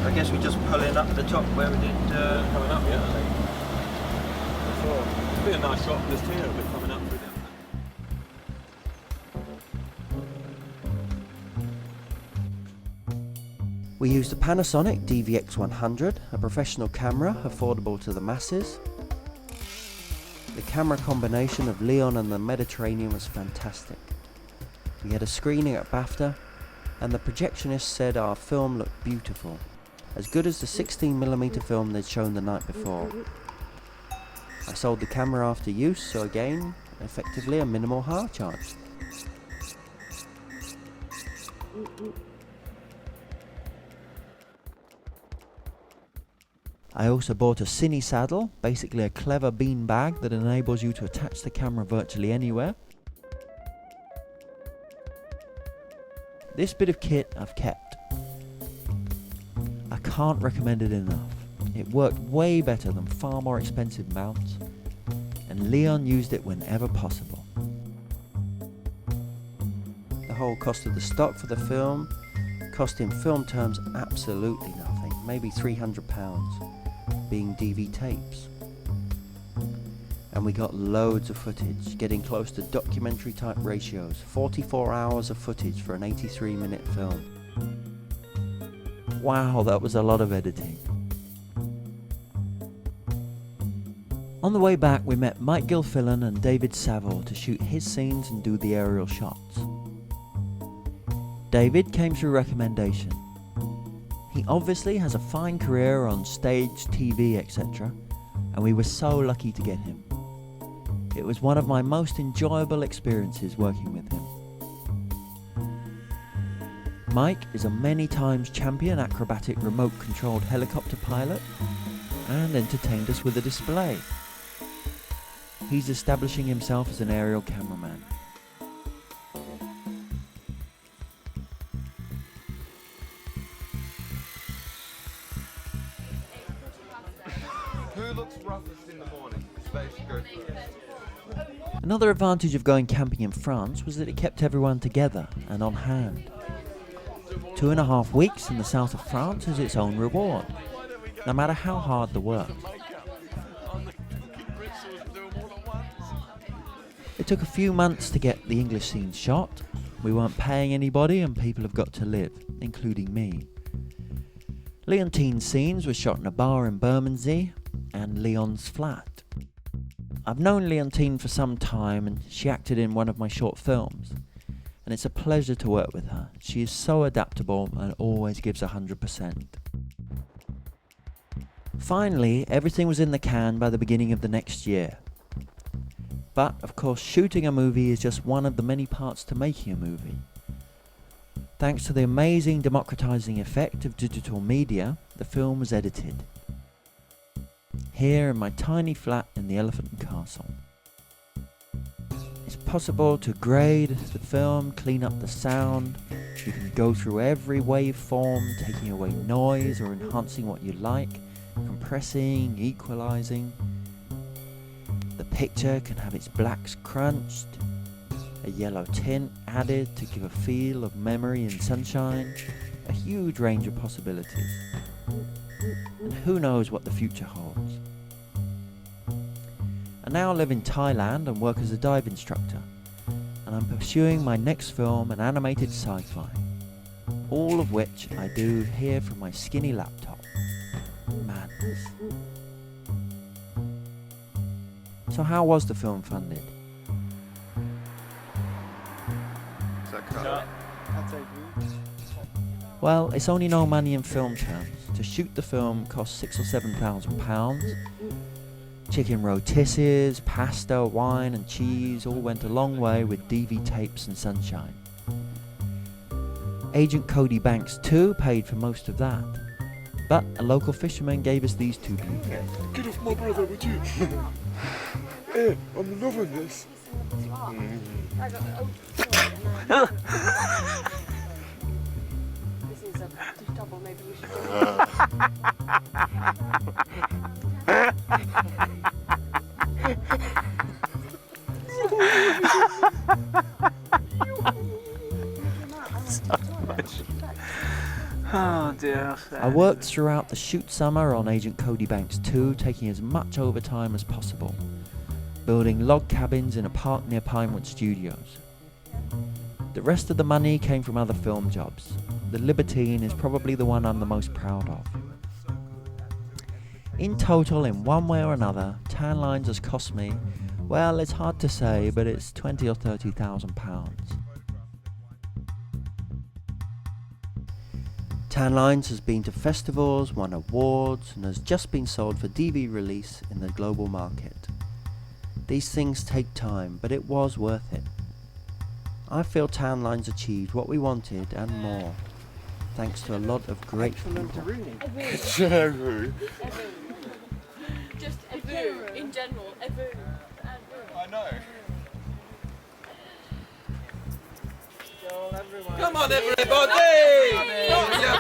I guess we're just pulling up the top where we did... Coming up, yeah. It'd be a nice shot from this here, a bit coming up with it. We used a Panasonic DVX100, a professional camera affordable to the masses. The camera combination of Leon and the Mediterranean was fantastic. We had a screening at BAFTA, and the projectionist said our film looked beautiful, as good as the 16mm film they'd shown the night before. I sold the camera after use, so again, effectively a minimal hire charge. I also bought a Cine Saddle, basically a clever bean bag that enables you to attach the camera virtually anywhere. This bit of kit I've kept. I can't recommend it enough. It worked way better than far more expensive mounts, and Leon used it whenever possible. The whole cost of the stock for the film cost in film terms absolutely nothing, maybe £300, being DV tapes. And we got loads of footage, getting close to documentary type ratios, 44 hours of footage for an 83-minute film. Wow, that was a lot of editing. On the way back we met Mike Gilfillan and David Saville to shoot his scenes and do the aerial shots. David came through recommendation. He obviously has a fine career on stage, TV, etc., and we were so lucky to get him. It was one of my most enjoyable experiences working with him. Mike is a many times champion acrobatic remote-controlled helicopter pilot and entertained us with a display. He's establishing himself as an aerial cameraman. Who looks roughest in the morning? Space go first. Another advantage of going camping in France was that it kept everyone together and on hand. 2.5 weeks in the south of France is its own reward, no matter how hard the work. It took a few months to get the English scenes shot. We weren't paying anybody and people have got to live, including me. Leontine's scenes were shot in a bar in Bermondsey and Leon's flat. I've known Leontine for some time and she acted in one of my short films, and it's a pleasure to work with her. She is so adaptable and always gives 100%. Finally, everything was in the can by the beginning of the next year. But, of course, shooting a movie is just one of the many parts to making a movie. Thanks to the amazing democratizing effect of digital media, the film was edited. Here in my tiny flat in the Elephant and Castle. It's possible to grade the film, clean up the sound. You can go through every waveform, taking away noise or enhancing what you like, compressing, equalizing. The picture can have its blacks crunched, a yellow tint added to give a feel of memory and sunshine, a huge range of possibilities. And who knows what the future holds. I now live in Thailand and work as a dive instructor, and I'm pursuing my next film, an animated sci-fi, all of which I do here from my skinny laptop. Madness. So how was the film funded? Is that cut? Well, it's only no money in film terms. To shoot the film cost £6,000 or £7,000. Chicken rotisseries, pasta, wine and cheese all went a long way with DV tapes and sunshine. Agent Cody Banks too paid for most of that. But a local fisherman gave us these two people. Get off my brother, would you? Hey, I'm loving this. This is a double, maybe we should Oh dear. I worked throughout the shoot summer on Agent Cody Banks 2, taking as much overtime as possible, building log cabins in a park near Pinewood Studios. The rest of the money came from other film jobs. The Libertine is probably the one I'm the most proud of. In total, in one way or another, Tan Lines has cost me, well, it's hard to say, but it's £20,000 or £30,000. Tan Lines has been to festivals, won awards, and has just been sold for DV release in the global market. These things take time, but it was worth it. I feel Tan Lines achieved what we wanted and more, thanks to a lot of great people. Jerry. Just Evu in general. Evu. I know. Everyone. Come on, everybody!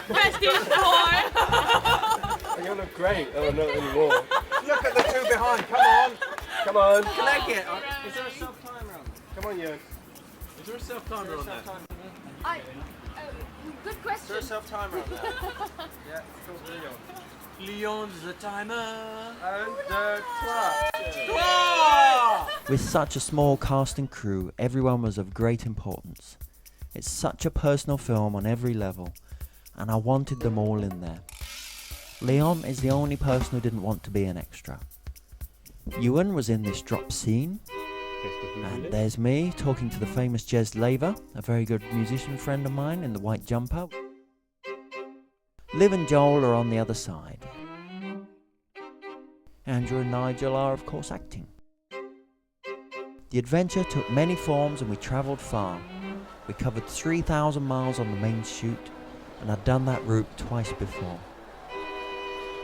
Best in four. You look great. Oh, not anymore. Look at the two behind. Come on. Come on. Can I get? Is there a self-timer on? Come on, you. Is there a self-timer on there? Good Is there a question. self-timer on there? Yeah, it's called Leon. Leon's the timer. And the clock. With such a small cast and crew, everyone was of great importance. It's such a personal film on every level, and I wanted them all in there. Leon is the only person who didn't want to be an extra. Ewan was in this drop scene, and there's me talking to the famous Jez Laver, a very good musician friend of mine in the white jumper. Liv and Joel are on the other side. Andrew and Nigel are of course acting. The adventure took many forms and we travelled far. We covered 3,000 miles on the main shoot, and I'd done that route twice before.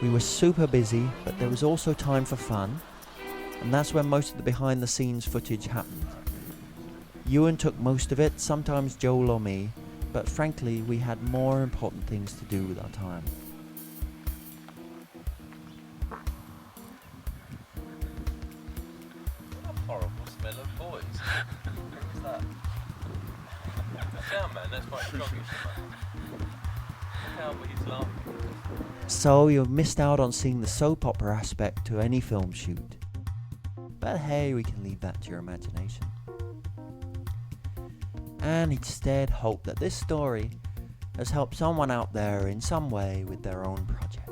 We were super busy, but there was also time for fun, and that's when most of the behind the scenes footage happened. Ewan took most of it, sometimes Joel or me, but frankly we had more important things to do with our time. Horrible smell of boys. What's that? Sound man, that's quite shocking. Look how he's laughing. So you've missed out on seeing the soap opera aspect to any film shoot. But hey, we can leave that to your imagination. And instead hope that this story has helped someone out there in some way with their own project.